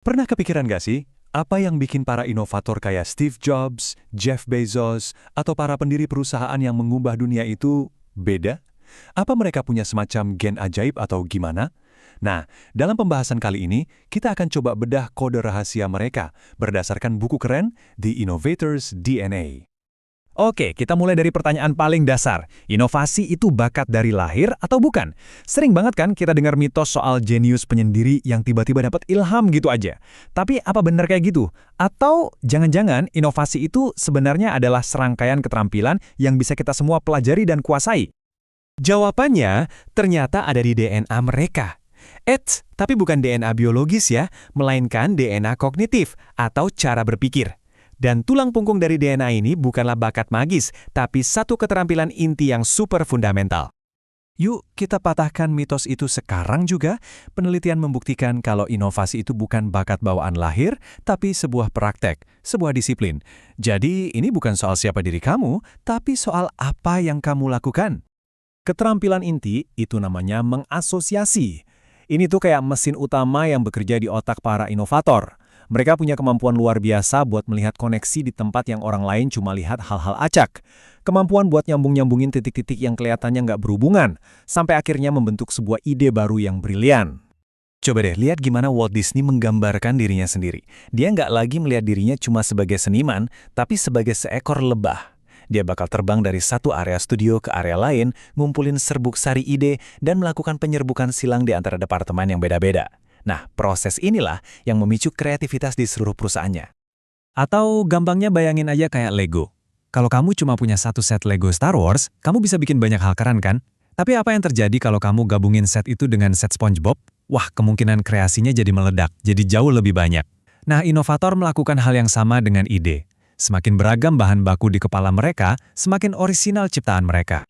Pernah kepikiran gak sih, apa yang bikin para inovator kayak Steve Jobs, Jeff Bezos, atau para pendiri perusahaan yang mengubah dunia itu beda? Apa mereka punya semacam gen ajaib atau gimana? Nah, dalam pembahasan kali ini, kita akan coba bedah kode rahasia mereka berdasarkan buku keren The Innovator's DNA. Oke, kita mulai dari pertanyaan paling dasar. Inovasi itu bakat dari lahir atau bukan? Sering banget kan kita dengar mitos soal jenius penyendiri yang tiba-tiba dapat ilham gitu aja. Tapi apa benar kayak gitu? Atau jangan-jangan inovasi itu sebenarnya adalah serangkaian keterampilan yang bisa kita semua pelajari dan kuasai? Jawabannya ternyata ada di DNA mereka. Tapi bukan DNA biologis ya, melainkan DNA kognitif atau cara berpikir. Dan tulang punggung dari DNA ini bukanlah bakat magis, tapi satu keterampilan inti yang super fundamental. Yuk, kita patahkan mitos itu sekarang juga. Penelitian membuktikan kalau inovasi itu bukan bakat bawaan lahir, tapi sebuah praktek, sebuah disiplin. Jadi, ini bukan soal siapa diri kamu, tapi soal apa yang kamu lakukan. Keterampilan inti itu namanya mengasosiasi. Ini tuh kayak mesin utama yang bekerja di otak para inovator. Mereka punya kemampuan luar biasa buat melihat koneksi di tempat yang orang lain cuma lihat hal-hal acak. Kemampuan buat nyambung-nyambungin titik-titik yang kelihatannya nggak berhubungan, sampai akhirnya membentuk sebuah ide baru yang brilian. Coba deh lihat gimana Walt Disney menggambarkan dirinya sendiri. Dia nggak lagi melihat dirinya cuma sebagai seniman, tapi sebagai seekor lebah. Dia bakal terbang dari satu area studio ke area lain, ngumpulin serbuk sari ide, dan melakukan penyerbukan silang di antara departemen yang beda-beda. Nah, proses inilah yang memicu kreativitas di seluruh perusahaannya. Atau gampangnya bayangin aja kayak Lego. Kalau kamu cuma punya satu set Lego Star Wars, kamu bisa bikin banyak hal keren kan? Tapi apa yang terjadi kalau kamu gabungin set itu dengan set SpongeBob? Wah, kemungkinan kreasinya jadi meledak, jadi jauh lebih banyak. Nah, inovator melakukan hal yang sama dengan ide. Semakin beragam bahan baku di kepala mereka, semakin orisinal ciptaan mereka.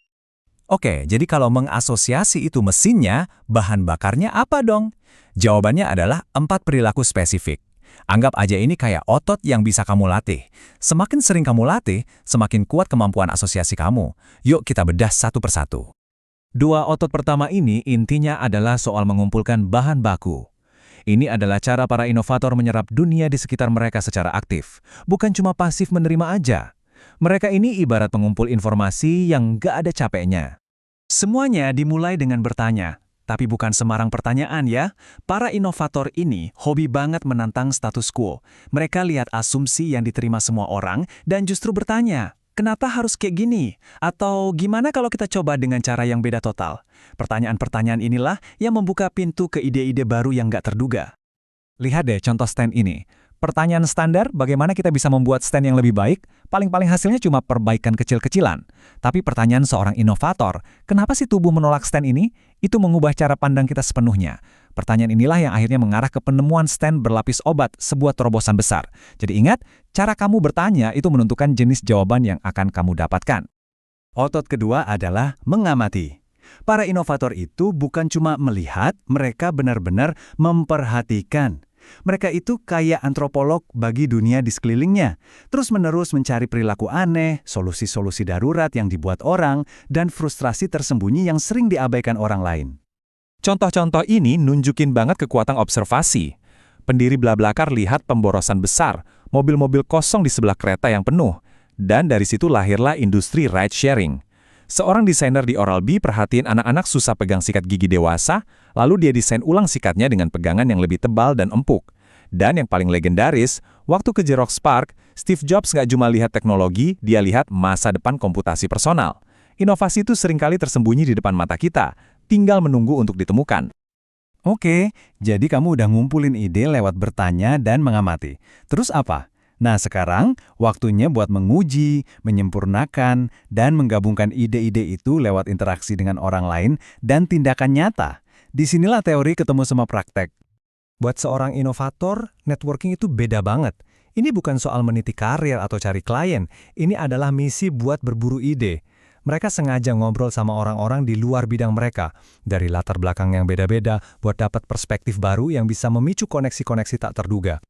Oke, jadi kalau mengasosiasi itu mesinnya, bahan bakarnya apa dong? Jawabannya adalah 4 perilaku spesifik. Anggap aja ini kayak otot yang bisa kamu latih. Semakin sering kamu latih, semakin kuat kemampuan asosiasi kamu. Yuk kita bedah satu persatu. 2 otot pertama ini intinya adalah soal mengumpulkan bahan baku. Ini adalah cara para inovator menyerap dunia di sekitar mereka secara aktif. Bukan cuma pasif menerima aja. Mereka ini ibarat pengumpul informasi yang gak ada capeknya. Semuanya dimulai dengan bertanya. Tapi bukan sembarang pertanyaan ya. Para inovator ini hobi banget menantang status quo. Mereka lihat asumsi yang diterima semua orang dan justru bertanya, kenapa harus kayak gini? Atau gimana kalau kita coba dengan cara yang beda total? Pertanyaan-pertanyaan inilah yang membuka pintu ke ide-ide baru yang nggak terduga. Lihat deh contoh stand ini. Pertanyaan standar, bagaimana kita bisa membuat stand yang lebih baik? Paling-paling hasilnya cuma perbaikan kecil-kecilan. Tapi pertanyaan seorang inovator, kenapa sih tubuh menolak stand ini? Itu mengubah cara pandang kita sepenuhnya. Pertanyaan inilah yang akhirnya mengarah ke penemuan stand berlapis obat, sebuah terobosan besar. Jadi ingat, cara kamu bertanya itu menentukan jenis jawaban yang akan kamu dapatkan. Otot kedua adalah mengamati. Para inovator itu bukan cuma melihat, mereka benar-benar memperhatikan. Mereka itu kayak antropolog bagi dunia di sekelilingnya, terus-menerus mencari perilaku aneh, solusi-solusi darurat yang dibuat orang, dan frustrasi tersembunyi yang sering diabaikan orang lain. Contoh-contoh ini nunjukin banget kekuatan observasi. Pendiri BlaBlaCar lihat pemborosan besar, mobil-mobil kosong di sebelah kereta yang penuh, dan dari situ lahirlah industri ride-sharing. Seorang desainer di Oral-B perhatiin anak-anak susah pegang sikat gigi dewasa, lalu dia desain ulang sikatnya dengan pegangan yang lebih tebal dan empuk. Dan yang paling legendaris, waktu ke Xerox PARC, Steve Jobs nggak cuma lihat teknologi, dia lihat masa depan komputasi personal. Inovasi itu seringkali tersembunyi di depan mata kita, tinggal menunggu untuk ditemukan. Oke, jadi kamu udah ngumpulin ide lewat bertanya dan mengamati. Terus apa? Nah sekarang, waktunya buat menguji, menyempurnakan, dan menggabungkan ide-ide itu lewat interaksi dengan orang lain dan tindakan nyata. Disinilah teori ketemu sama praktek. Buat seorang inovator, networking itu beda banget. Ini bukan soal meniti karir atau cari klien, ini adalah misi buat berburu ide. Mereka sengaja ngobrol sama orang-orang di luar bidang mereka, dari latar belakang yang beda-beda, buat dapat perspektif baru yang bisa memicu koneksi-koneksi tak terduga.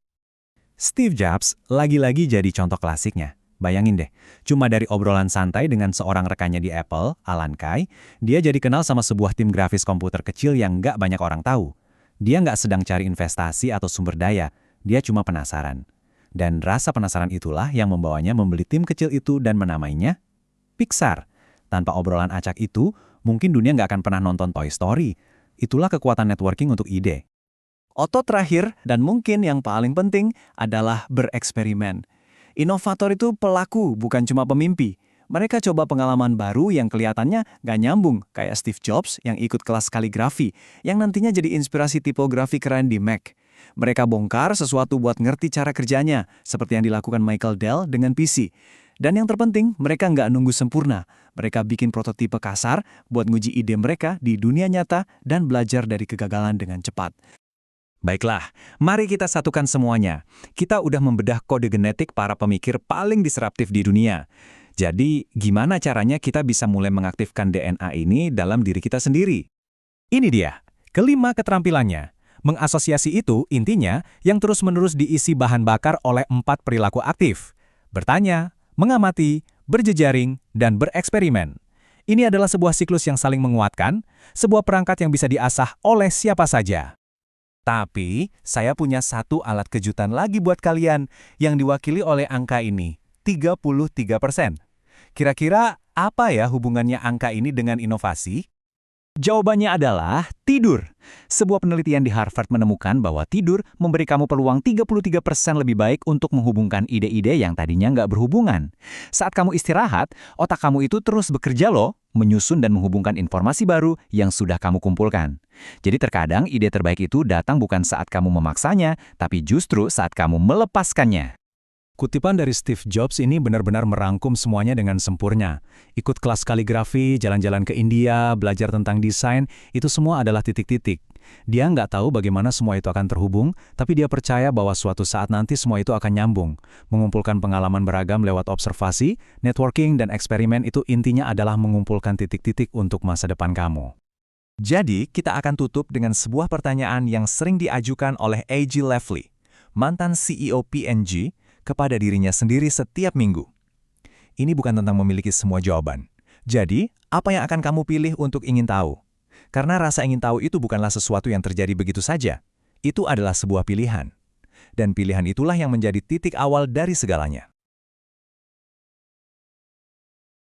Steve Jobs lagi-lagi jadi contoh klasiknya. Bayangin deh, cuma dari obrolan santai dengan seorang rekannya di Apple, Alan Kay, dia jadi kenal sama sebuah tim grafis komputer kecil yang nggak banyak orang tahu. Dia nggak sedang cari investasi atau sumber daya. Dia cuma penasaran. Dan rasa penasaran itulah yang membawanya membeli tim kecil itu dan menamainya Pixar. Tanpa obrolan acak itu, mungkin dunia nggak akan pernah nonton Toy Story. Itulah kekuatan networking untuk ide. Otot terakhir, dan mungkin yang paling penting, adalah bereksperimen. Inovator itu pelaku, bukan cuma pemimpi. Mereka coba pengalaman baru yang kelihatannya nggak nyambung, kayak Steve Jobs yang ikut kelas kaligrafi, yang nantinya jadi inspirasi tipografi keren di Mac. Mereka bongkar sesuatu buat ngerti cara kerjanya, seperti yang dilakukan Michael Dell dengan PC. Dan yang terpenting, mereka nggak nunggu sempurna. Mereka bikin prototipe kasar buat nguji ide mereka di dunia nyata dan belajar dari kegagalan dengan cepat. Baiklah, mari kita satukan semuanya. Kita udah membedah kode genetik para pemikir paling disruptif di dunia. Jadi, gimana caranya kita bisa mulai mengaktifkan DNA ini dalam diri kita sendiri? Ini dia, kelima keterampilannya. Mengasosiasi itu intinya yang terus-menerus diisi bahan bakar oleh 4 perilaku aktif. Bertanya, mengamati, berjejaring, dan bereksperimen. Ini adalah sebuah siklus yang saling menguatkan, sebuah perangkat yang bisa diasah oleh siapa saja. Tapi, saya punya satu alat kejutan lagi buat kalian yang diwakili oleh angka ini, 33%. Kira-kira apa ya hubungannya angka ini dengan inovasi? Jawabannya adalah tidur. Sebuah penelitian di Harvard menemukan bahwa tidur memberi kamu peluang 33% lebih baik untuk menghubungkan ide-ide yang tadinya nggak berhubungan. Saat kamu istirahat, otak kamu itu terus bekerja loh, menyusun dan menghubungkan informasi baru yang sudah kamu kumpulkan. Jadi terkadang ide terbaik itu datang bukan saat kamu memaksanya, tapi justru saat kamu melepaskannya. Kutipan dari Steve Jobs ini benar-benar merangkum semuanya dengan sempurna. Ikut kelas kaligrafi, jalan-jalan ke India, belajar tentang desain, itu semua adalah titik-titik. Dia nggak tahu bagaimana semua itu akan terhubung, tapi dia percaya bahwa suatu saat nanti semua itu akan nyambung. Mengumpulkan pengalaman beragam lewat observasi, networking, dan eksperimen itu intinya adalah mengumpulkan titik-titik untuk masa depan kamu. Jadi, kita akan tutup dengan sebuah pertanyaan yang sering diajukan oleh A.G. Lafley, mantan CEO P&G, kepada dirinya sendiri setiap minggu. Ini bukan tentang memiliki semua jawaban. Jadi, apa yang akan kamu pilih untuk ingin tahu? Karena rasa ingin tahu itu bukanlah sesuatu yang terjadi begitu saja. Itu adalah sebuah pilihan. Dan pilihan itulah yang menjadi titik awal dari segalanya.